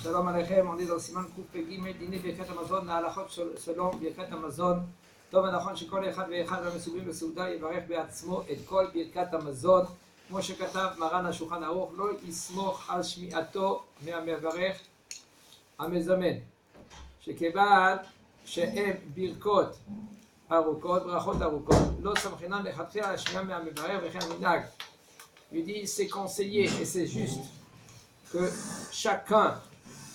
Shalom Aleichem, on est dans Siman Kouf Pegimel, Dîner Birkat Hamazon, Na'alachot selon Birkat Hamazon. טוב ונכון שכל אחד ואחד המסובים בסעודה יברך בעצמו את כל ברכת המזון, כמו שכתב מרן השולחן ערוך, לא יסמוך על שמיעתו מהמברך המזמן, שכיוון שהן ברכות ארוכות, ברכות ארוכות, לא סמכינן לכתחילה השמיעה מהמברך וכן המנהג. Il dit c'est conseillé et c'est juste que chacun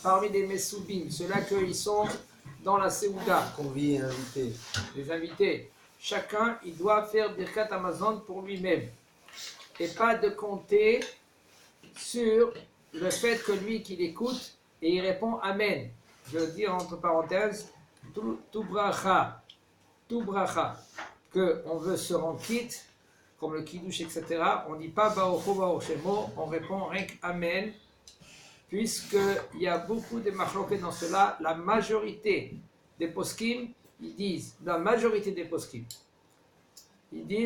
parmi les Messoubim, ceux-là qu'ils sont dans la Séouda, conviés et invités, les invités, chacun il doit faire Birkat Hamazon pour lui-même et pas de compter sur le fait que lui qu'il écoute et il répond Amen. Je veux dire entre parenthèses, tout bracha, que on veut se rendre quitte, comme le kiddush, etc. On ne dit pas Baruchu Baruch Shemo, on répond rien Amen. Puisqu'il y a beaucoup de machloket dans cela, la majorité des poskim, ils disent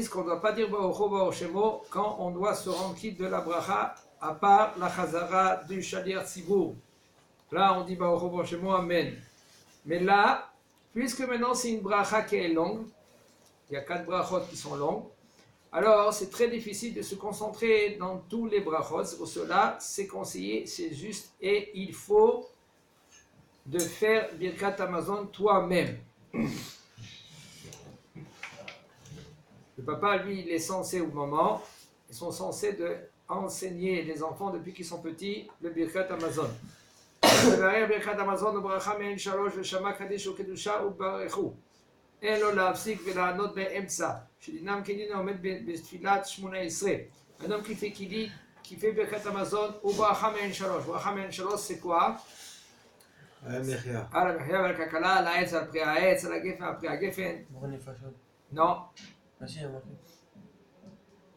qu'on ne doit pas dire Baruch Baruch Shemo quand on doit se rendre quitte de la bracha, à part la chazara du shalir tzibur. Là, on dit Baruch Baruch Shemo, Amen. Mais là, puisque maintenant c'est une bracha qui est longue, il y a 4 brachot qui sont longues, alors c'est très difficile de se concentrer dans tous les brachot. Pour cela, c'est conseillé, c'est juste, et il faut de faire Birkat Hamazon toi-même. Le papa, lui, il est censé au moment, ils sont censés de enseigner les enfants depuis qu'ils sont petits le Birkat Hamazon. Birkat Hamazon, bracha me'en shalosh, v'shama kadesh u'kedusha u'barechu. אין לו להפסיק ולענות באמצע, שדינם כדין העומד בתפילת 18. Un homme qui fait ברכת המזון, הוא ברכה מעין 3. ברכה מעין 3 c'est quoi? על המחיה. על המחיה ועל הכלכלה, על העץ, על פרי העץ, על הגפן, על פרי הגפן. בורא נפשות. Non. Merci, il y a marqué.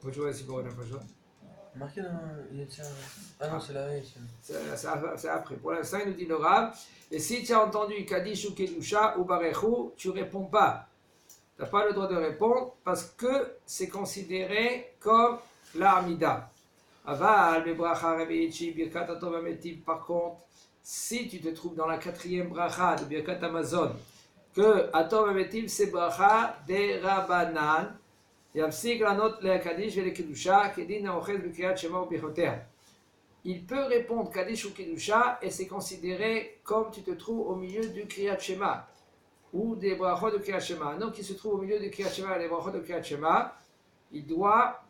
Faut jouer aussi בורא נפשות. Marqué dans le... Ah non, c'est la haie. C'est après. Pour l'instant, il nous dit le Rav. Et si tu as entendu Kaddish ou Kedusha ou Barechu, tu ne réponds pas. Tu n'as pas le droit de répondre parce que c'est considéré comme la Hamida. Aval, Bebracha, Revi'ichi, Birkat Atov Ametiv. Par contre, si tu te trouves dans la 4e bracha de Birkat Hamazon, que Atov Ametiv c'est bracha de Rabbanan, יפסיק לענות לקדיש ולקדושה כדין האוחז בקריאת שמע וברכותיה. Il peut répondre Kaddish ou Kedusha et c'est considéré comme tu te trouves au milieu du Kriyat Shema ou des brachot de Kriyat Shema. Un homme qui se trouve au milieu du Kriyat Shema et des brachot de Kriyat Shema, il doit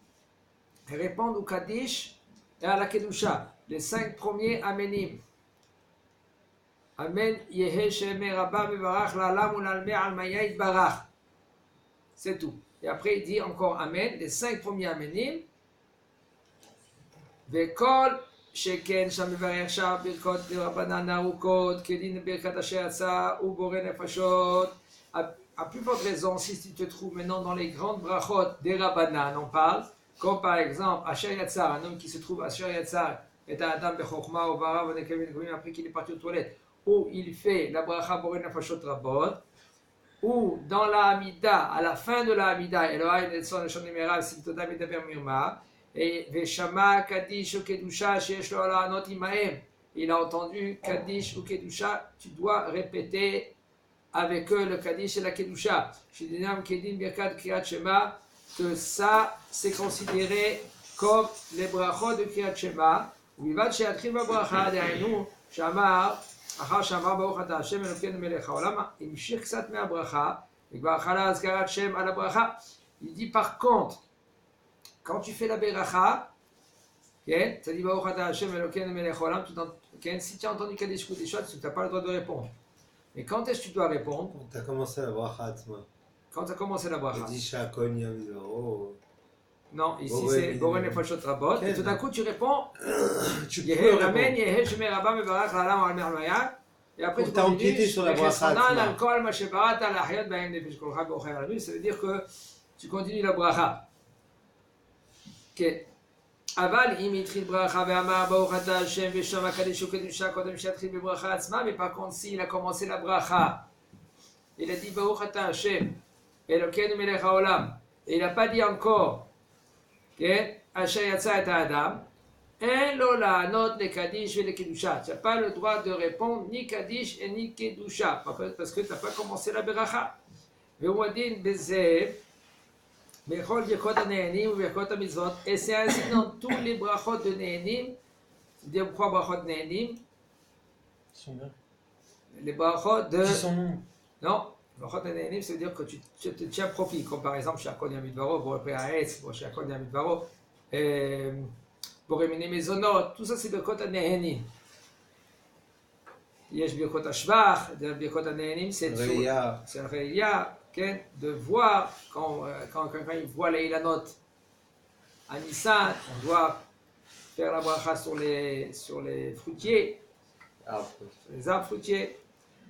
répondre au Kaddish et à la Kedusha, les 5 premiers Amenim. Amen Yehe Sheme Rabba Mevarach La'alam U'Lalme Al-Maya Yitbarach. C'est tout. Et après, il dit encore Amen, les 5 premiers Amenim. Vekol sheken sham mevarech sham birkot derabanan arukot kedin birkat asher yatsa ou boré nefashot. À plus forte raison, si tu te trouves maintenant dans les grandes brachot des Rabbanan, on parle, comme par exemple Asher Yatzar, un homme qui se trouve Asher Yatzar, est un Adam Bechokma ou Varav Nekavin après qu'il est parti aux toilettes, où il fait la bracha boré nefashot rabot. Ou dans la Hamida, à la fin de la Hamida, Elohai Netson Neshon Nimerav Simtoda Medaber Mirma, et Veshama Kaddish ou Kedusha Sheyesh Lo Ala Anot Imahem. Il a entendu Kaddish ou Kedusha, tu dois répéter avec eux le Kaddish et la Kedusha. Shidinam Kedin Birkat Kriyat Shema, que ça c'est considéré comme les brachot de Kriyat Shema. Uvivad Sheyatril Babracha De'ainu Shamar. אחר שאמר ברוך אתה השם אלוקינו מלך העולם, המשיך קצת מהברכה, וכבר חלה הזכרת שם על הברכה. Il dit par contre, quand tu fais la beracha, tu as dit ברוך אתה השם אלוקינו מלך העולם, si tu as entendu Kaddish Kodeshot, tu n'as pas le droit de répondre. Mais quand est-ce que tu dois répondre? Tu as commencé la bracha, quand tu as commencé la bracha. Tu dis Shakon Yamidoro. Non, ici c'est Boré Nefashot Rabot. Et tout d'un coup tu réponds Amen, Yehe Sheme Rabba Mevarach La'alam U'Lalme Al-Maya. Et après tu empiété sur la bracha. Ça veut dire que tu continues la bracha. אבל אם התחיל ברכה ואמר ברוך אתה השם ושמה קדיש וקדושה קודם שיתחיל בברכה עצמה, mais par contre s'il a commencé la bracha, il a dit ברוך אתה השם אלוקינו מלך העולם, et il n'a pas dit encore אשר יצא את האדם, En lola note les Kaddish et les Kedusha. Tu n'as pas le droit de répondre ni Kaddish et ni Kedusha. Parce que tu n'as pas commencé la Beracha. Ve'uadin bezeh. Bechol Birkot HaNe'enim ou Birkot HaMitzvot. Et c'est ainsi dans tous les brachot de Ne'enim. C'est-à-dire pourquoi brachot de Ne'enim? Ils sont bien. Les brachot de. Qui sont longs. Non. Brachot de Ne'enim, ça veut dire que tu te tiens profit. Comme par exemple, chez Akon Yamidvaro, pour le Haaretz, chez Akon Yamidvaro. Pour éminer Mezonot, tout ça c'est Birkot HaNe'enim. Yesh Birkot HaShvach, Birkot HaNe'enim, c'est le Reya, de voir, quand quelqu'un voit les Ilanot à Nissan, on doit faire la bracha sur les fruitiers, les arbres fruitiers.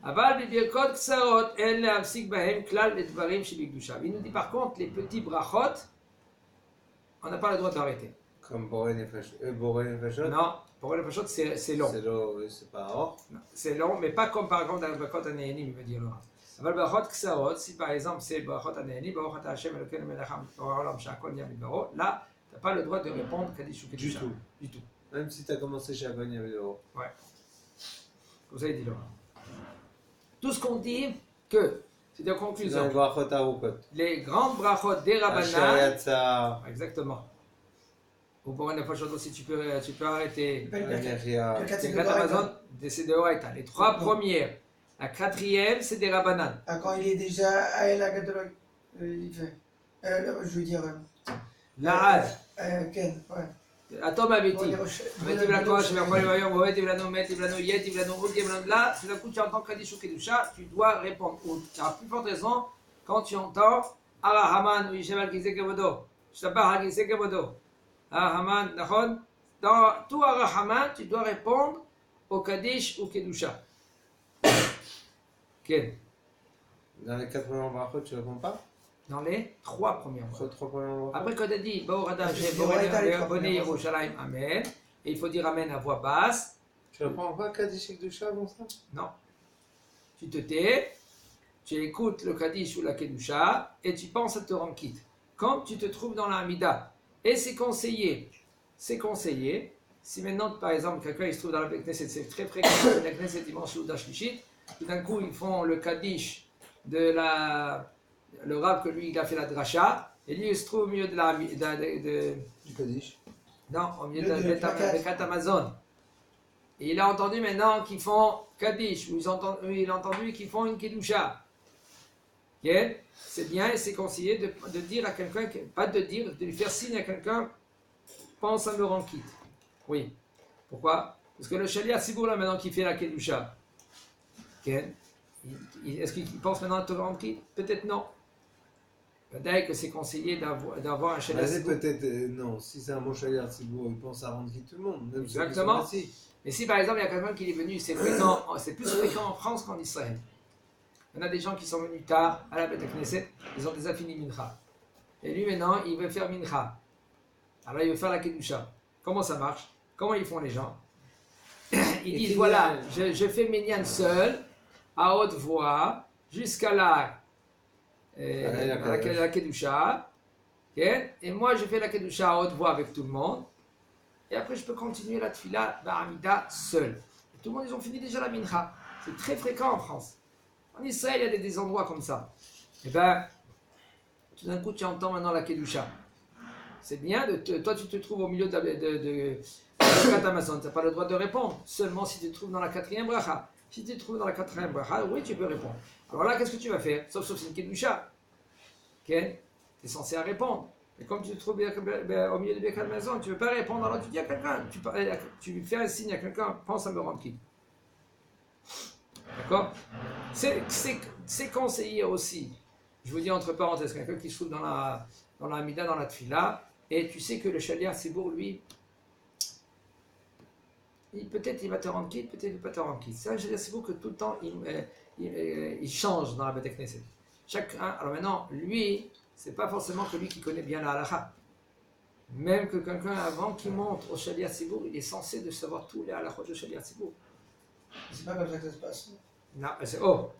Aval Birkot Ksarot, El Le'afsik Bahem, Klal et Dvarim Shebikdusha. Il nous dit par contre, les petits brachot, on n'a pas le droit d'arrêter. Comme Boré Nefashot. Non, Boré Nefashot c'est long. C'est long, c'est pas or. C'est long, mais pas comme par exemple dans le Birkot HaNe'enim, il veut dire là. Aval Brachot Ksarot, si par exemple c'est Brachot HaNe'enim, Baruch Ata Hashem Elokeinu melech haolam she'akol nהיה מדברו, là, tu n'as pas le droit de répondre Kaddish ou Kedusha. Du tout. Même si tu as commencé chez Akon Yamidvaro. Ouais. Comme ça, il dit là. Tout ce qu'on dit, que, c'est en conclusion, C'est dans Brachot Arukot. les grandes brachot des Rabbanan, Ashayatza. exactement. Ou pour une fois aussi, tu peux arrêter. Anachia. C'est Kat Amazon, c'est de Horaïta. Les trois premières. La quatrième, c'est des Rabbanan. Ah, quand il est déjà à El Agadol, il fait. Je veux dire. L'Arad. Ken, ouais. Atom Abiti. Là, tout d'un coup, tu entends Kaddish ou Kedusha, tu dois répondre. Ou, tu as plus forte raison quand tu entends Arahaman ou Yisheval Gizek Kevodo. Shtabach Gizek Kevodo. Arahaman, Nachon. Dans tout Arahaman, tu dois répondre au Kaddish ou Kedusha. Okay. Dans les 4 premiers brachot, tu réponds pas? Dans les trois premières Sur les 3 premiers brachot. Après, quand tu as dit Baorada, C'est Bonne Yerushalayim, Amen, et il faut dire Amen à voix basse. Tu réponds pas Kaddish et Kedusha avant ça? Non. Tu te tais, tu écoutes le Kaddish ou la Kedusha et tu penses à te rendre quitte. Quand tu te trouves dans la Hamida, et c'est conseillé, si maintenant, par exemple, quelqu'un il se trouve dans la Knesset, c'est très fréquent, la Knesset dimanche ou Dashlichit, tout d'un coup ils font le Kaddish de le rab que lui il a fait la dracha, et lui il se trouve au milieu de la. Du Kaddish. Non, au milieu de la Birkat Amazon. Et il a entendu maintenant qu'ils font Kaddish, ou il a entendu qu'ils font une Kedusha. Okay? C'est bien et c'est conseillé de dire à quelqu'un, pas de dire, de lui faire signe à quelqu'un, pense à me rendre quitte. Oui. Pourquoi? Parce que le Shaliach Tzibour là maintenant qui fait la Kedusha, okay? Est-ce qu'il pense maintenant à te rendre quitte? Peut-être non. Peut-être que c'est conseillé d'avoir un Shaliach Tzibour. Peut-être non. Si c'est un bon Shaliach Tzibour, il pense à rendre qui tout le monde. Même exactement. Mais si par exemple il y a quelqu'un qui est venu, c'est plus fréquent en France qu'en Israël. Il y en a des gens qui sont venus tard à la Beth Knesset, ils ont déjà fini Mincha. Et lui maintenant, il veut faire Mincha. Alors il veut faire la Kedusha. Comment ça marche? Comment ils font les gens? Ils disent voilà, je fais Minyan seul, à haute voix, jusqu'à la Kedusha. Okay? Et moi je fais la Kedusha à haute voix avec tout le monde. Et après, je peux continuer la tefila Ba'amida seul. Et tout le monde, ils ont fini déjà la mincha. C'est très fréquent en France. En Israël, il y a des endroits comme ça. Et bien, tout d'un coup, tu entends maintenant la kedusha. C'est bien, toi, tu te trouves au milieu de Amazon. Tu n'as pas le droit de répondre. Seulement si tu te trouves dans la quatrième bracha. Si tu te trouves dans la quatrième bracha, oui, tu peux répondre. Alors là, qu'est-ce que tu vas faire? Sauf c'est une kedusha. Okay? Tu es censé répondre. Et comme tu te trouves au milieu de Birkat Maison, tu ne veux pas répondre, alors tu dis à quelqu'un, tu fais un signe à quelqu'un, pense à me rendre quitte. D'accord? C'est conseillé aussi. Je vous dis entre parenthèses, quelqu'un qui se trouve dans la Hamida, dans la Tfila, et tu sais que le Shaliach Tzibour, lui, peut-être il va te rendre quitte, peut-être il ne va pas te rendre quitte. C'est un Shaliach Tzibour que tout le temps, il change dans la Beth Knesset. Alors maintenant, lui, c'est pas forcément que lui qui connaît bien la halakha. Même que quelqu'un avant qui monte au Shaliach Tzibour, il est censé de savoir tous les halakhot de Shaliach Tzibour. C'est pas comme ça que ça se passe. Non,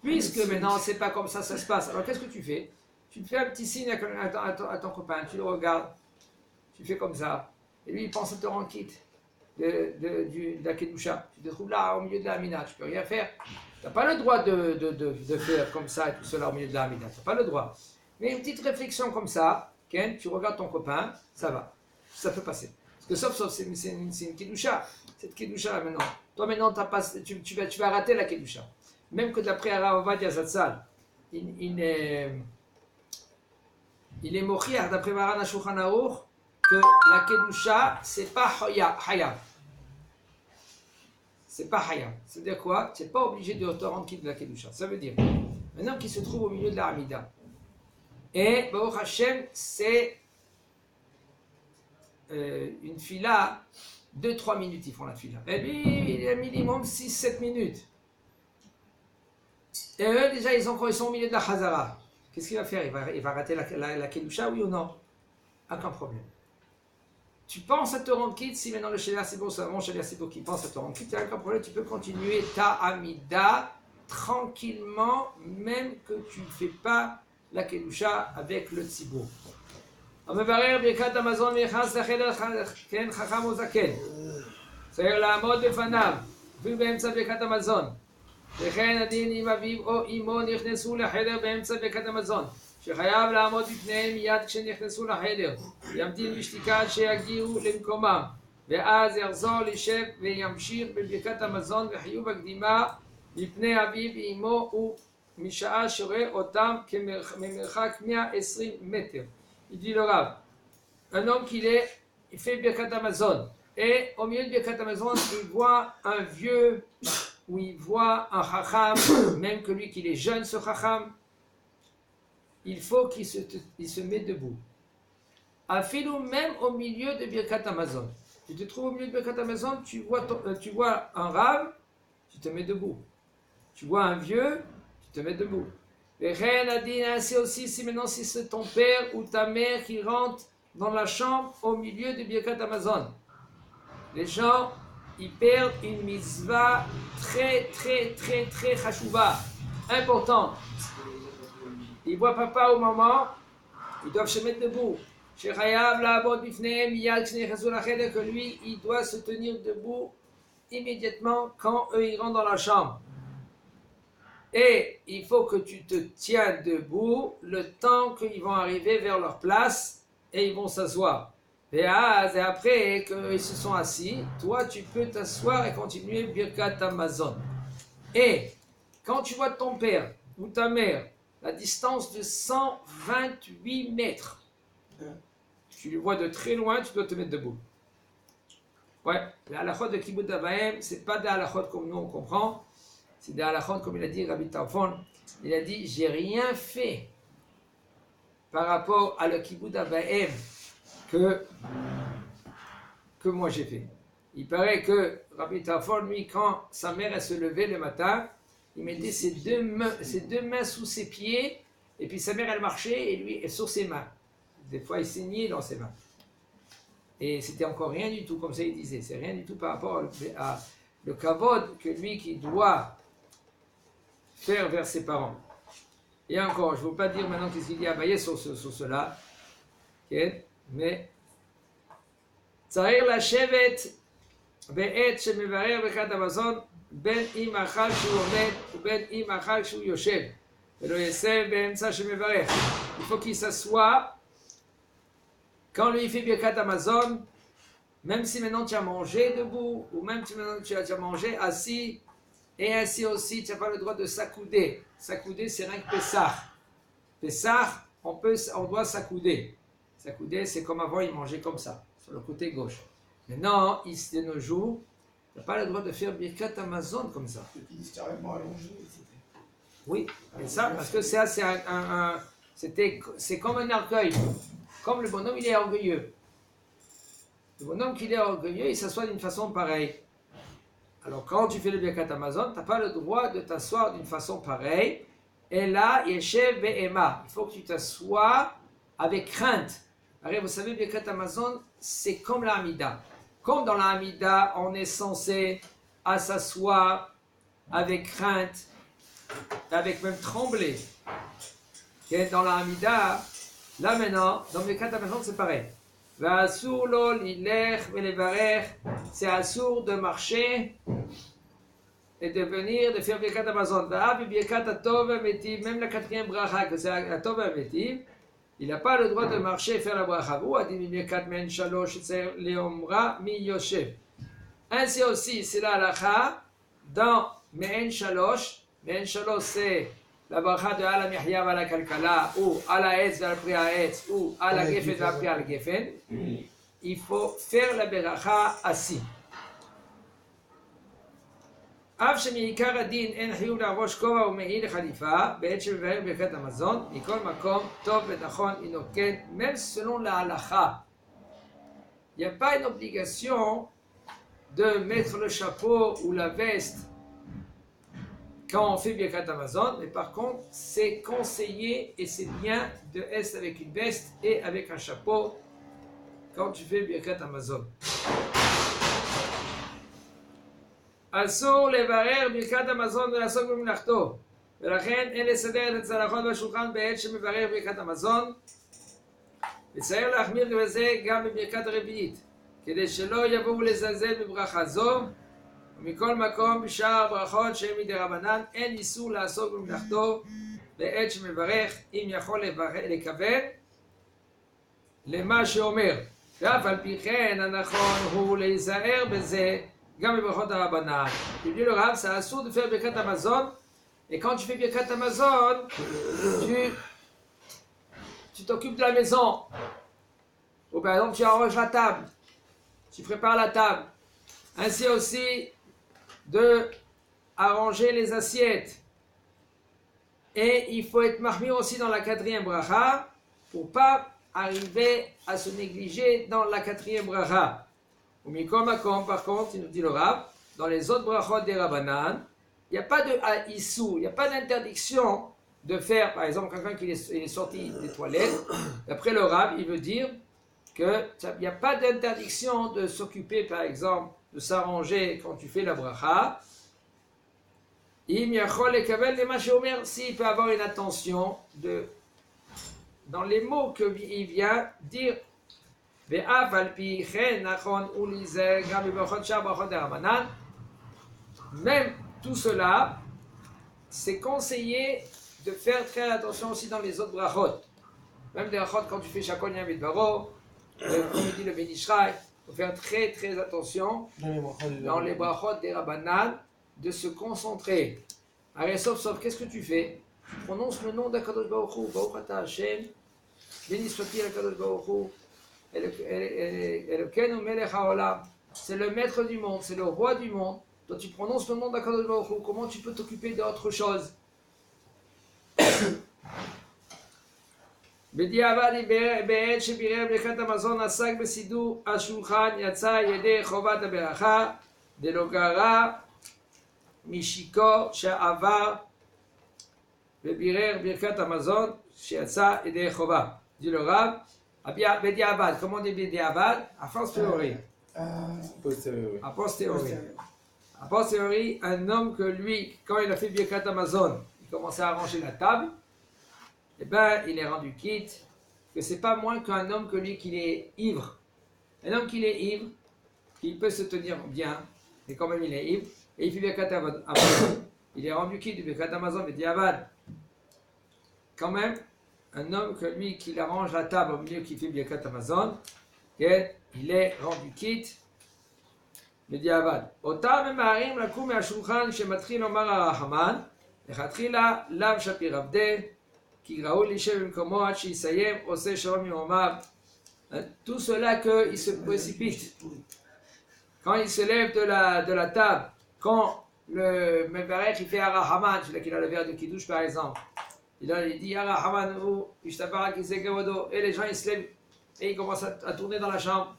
puisque maintenant c'est pas comme ça se passe. Alors qu'est-ce que tu fais? Tu te fais un petit signe à ton copain, tu le regardes, tu fais comme ça, et lui il pense à te rendre quitte. de la Kedusha. Tu te trouves là au milieu de la Hamida, tu ne peux rien faire. Tu n'as pas le droit de faire comme ça et tout cela au milieu de la Hamida. Tu n'as pas le droit. Mais une petite réflexion comme ça, Ken, tu regardes ton copain, ça va. Ça peut passer. Parce que sauf, c'est une Kedusha. Cette Kedusha là maintenant. Toi maintenant, tu vas rater la Kedusha. Même que d'après Arav Ovadia Zatzal, il est mochiach d'après Maran HaShulchan Aruch que la Kedusha, c'est pas Hayab. C'est pas Hayab. C'est-à-dire quoi? Tu n'es pas obligé de te rendre quitte de la Kedusha. Ça veut dire, maintenant qu'il se trouve au milieu de la Hamida, et Baruch Hashem, c'est une fila, 2-3 minutes ils font la fila. Et lui, il a minimum 6-7 minutes. Et eux, déjà, ils sont au milieu de la Chazara. Qu'est-ce qu'il va faire? Il va rater la Kedusha, oui ou non? Aucun problème. Tu penses à te rendre quitte, si maintenant le Shaliach Sibo, c'est mon Shaliach Sibo qui pense à te rendre quitte, il n'y a aucun problème, tu peux continuer ta Amida tranquillement, même que tu ne fais pas la Kedusha avec le Tzibour. המברר ברכת המזון ויכנס לחדר כן חכם או זקן צריך לעמוד בפניו אפילו באמצע ברכת המזון וכן הדין אם אביו או אמו נכנסו לחדר באמצע ברכת המזון שחייב לעמוד בפניהם מיד כשנכנסו לחדר ימתין בשתיקה עד שיגיעו למקומם ואז יחזור לשב וימשיך בברכת המזון וחיוב הקדימה מפני אביו ואמו ומשעה שרואה אותם ממרחק 120 מטר. Il dit le Rav, un homme il fait Birkat Amazon, et au milieu de Birkat Amazon, il voit un vieux, ou il voit un Chacham, même que lui qu'il est jeune, ce Chacham, il faut qu'il se mette debout. Afilou, même au milieu de Birkat Amazon. Tu te trouves au milieu de Birkat Amazon, tu vois un Rav, tu te mets debout. Tu vois un vieux, tu te mets debout. Et Ren a dit ainsi aussi, si maintenant si c'est ton père ou ta mère qui rentre dans la chambre au milieu de Birkat Amazon. Les gens, ils perdent une mitzvah très chashouva, importante. Ils voient papa ou maman, ils doivent se mettre debout. Shechayav la'abod bifnehem miyad k'shnechazou lacheder, que lui, il doit se tenir debout immédiatement quand eux ils rentrent dans la chambre. Et il faut que tu te tiens debout le temps qu'ils vont arriver vers leur place et ils vont s'asseoir. Et après qu'ils se sont assis, toi tu peux t'asseoir et continuer Birkat Amazon. Et quand tu vois ton père ou ta mère, la distance de 128 mètres, tu le vois de très loin, tu dois te mettre debout. Ouais, la halachot de Kibbutz Avaim, c'est pas des halachot comme nous on comprend. C'est des halachot, comme il a dit Rabbi Tarfon, il a dit, j'ai rien fait par rapport à le Kibbutz Avaim que moi j'ai fait. Il paraît que Rabbi Tarfon, lui, quand sa mère elle se levait le matin, il mettait ses deux mains sous ses pieds, et puis sa mère elle marchait, et lui sur ses mains. Des fois il saignait dans ses mains. Et c'était encore rien du tout, comme ça il disait, c'est rien du tout par rapport à le kavod que lui qui doit faire vers ses parents. Et encore, je ne veux pas dire maintenant qu'est-ce qu'il y a à bailler sur cela, okay? Mais צריך לשבת בעת שמברר ברכת המזון בין אם אכל שהוא עומד ובין אם אכל שהוא יושב ולא יסב באמצע שמברך. Il faut qu'il s'assoie quand lui fait Birkat Amazon, même si maintenant tu as mangé debout ou même si maintenant tu as mangé assis. Et ainsi aussi, tu n'as pas le droit de s'accouder. S'accouder, c'est rien que Pessah. Pessah, on doit s'accouder. S'accouder, c'est comme avant, ils mangeaient comme ça, sur le côté gauche. Maintenant, ici de nos jours, tu n'as pas le droit de faire Birkat Amazon comme ça. Ils étaient carrément allongés. Oui, et ça, parce que c'est comme un orgueil. Comme le bonhomme, il est orgueilleux. Le bonhomme qui est orgueilleux, il s'assoit d'une façon pareille. Alors, quand tu fais le Birkat Amazon, tu n'as pas le droit de t'asseoir d'une façon pareille. Et là, Yeshev Be'ema. Il faut que tu t'assoies avec crainte. Alors, vous savez, Birkat Amazon, c'est comme la Hamida. Comme dans la Hamida, on est censé à s'asseoir avec crainte, avec même trembler. Et dans la Hamida, là maintenant, dans Birkat Amazon, c'est pareil. ואסור לו ללך ולברך c'est assourd de marcher et de venir, de faire Birkat Hamazon. Même la quatrième bracha, que c'est la Tov Ametiv, il n'a pas le droit de marcher et faire la bracha. Ainsi aussi, c'est la halacha dans Me'en Shalosh. Me'en Shalosh, c'est la bracha de Ala Mihya Ala Kalkala, ou Ala Etz Ala Pri Etz, ou Ala Gefen Ala Pri Ala Gefen. Il faut faire la bracha assis. אף שמעיקר הדין אין חיוב לעבוש כובע ומעיל לחליפה בעת שמבאר ברכת המזון, מכל מקום טוב ונכון היא נוקט, même selon la halakha. Il n'y a pas une obligation de mettre le chapeau ou la veste quand on fait Birkat Hamazon, mais par contre c'est conseillé et c'est bien de être avec une veste et avec un chapeau quand tu fais Birkat Hamazon. אסור לברר ברכת המזון ולעסוק במלאכתו, ולכן אין לסדר את הצלחות והשולחן בעת שמברר ברכת המזון, וצריך להחמיר בזה גם בברכת הרביעית, כדי שלא יבואו לזלזל בברכה זו. ומכל מקום בשאר הברכות שהן מדרבנן אין איסור לעסוק במלאכתו בעת שמברך, אם יכול לכוון למה שאומר, ואף על פי כן הנכון הוא להיזהר בזה גם בברכות הרבנן. Il dit le Rav, c'est assourd de faire Birkat Hamazon, et quand tu fais Birkat Hamazon, tu t'occupes de la maison, ou par exemple tu arranges la table, tu prépares la table, ainsi aussi de arranger les assiettes, et il faut être mahmir aussi dans la quatrième bracha pour pas arriver à se négliger dans la quatrième bracha. Ou Mikom Makom, par contre, il nous dit le Rav, dans les autres brachot des Rabbanan, il n'y a pas de issou, il n'y a pas d'interdiction de faire, par exemple, quelqu'un qui est sorti des toilettes, d'après le Rav, il veut dire qu'il n'y a pas d'interdiction de s'occuper, par exemple, de s'arranger quand tu fais la bracha. S'il peut avoir une attention dans les mots qu'il vient dire. Même tout cela, c'est conseillé de faire très attention aussi dans les autres brachot. Même des brachot, quand tu fais Shakol Yam Vidbaro, comme dit le Ben Ishraï, il faut faire très très attention dans les brachot des Rabbanan, de se concentrer. Allez, sauf, qu'est-ce que tu fais? Tu prononces le nom d'Akadosh Baruch Hu, Baruch Ata Hashem, béni soit-il Akadosh Baruch Hu. C'est le maître du monde, c'est le roi du monde. Toi tu prononces le nom d'Akadosh Baruch Hu, comment tu peux t'occuper d'autre chose? בדיעבד בעת שבירר ברכת המזון עסק בסידור השולחן יצא ידי חובת הברכה דלא גרע משיכור שעבר ובירר ברכת המזון שיצא ידי חובה. dit le Rav. Bediavad, comment on dit Bediavad? A posteriori. A posteriori. A posteriori, un homme que lui, quand il a fait Birkat Hamazon, il commençait à arranger la table, eh bien, il est rendu quitte, que c'est pas moins qu'un homme que lui qui est ivre. Un homme qui est ivre, qui peut se tenir bien, et quand même il est ivre, et il fait Birkat Hamazon, il est rendu quitte du Birkat Hamazon, Bediavad. Quand même, un homme que lui qui arrange la table au milieu qui fait Birkat Hamazon, il est rendu quitte, בדיעבד. אותם ממהרים לקום מהשולחן שמתחיל לומר הרחמן, לכתחילה לאו שפיר עבדי, כי ראוי להישב במקומו עד שיסיים, עושה שלום ממרומיו. Tout cela qu'il se précipite. Quand il se lève de la table, quand le Mevarech il fait Arahaman, celui qui a le verre de Kiddush par exemple, il dit Arahaman ou Ishtabara Kisekavodo, et les gens ils se lèvent et ils commencent à tourner dans la chambre.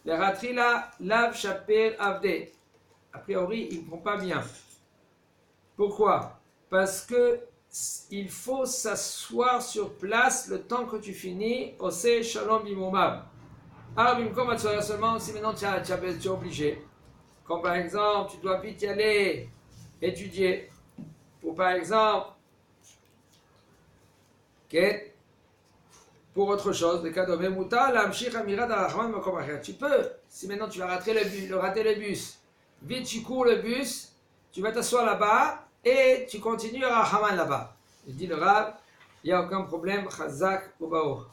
Les Ratrila Lav Shaper Avde. A priori, ils ne font pas bien. Pourquoi? Parce que il faut s'asseoir sur place le temps que tu finis. Ose Shalom Bimomab. Alors, Bimkom Atsoya seulement si maintenant tu es obligé. Comme par exemple, tu dois vite y aller étudier. Ou par exemple, pour autre chose, le cas de Memuta, l'amshir amirad arachman makom acher. Tu peux, si maintenant tu vas rater le bus, vite tu cours le bus, tu vas t'asseoir là-bas et tu continues à Rahaman là-bas. Il dit le Rav, il n'y a aucun problème, chazak ou bao.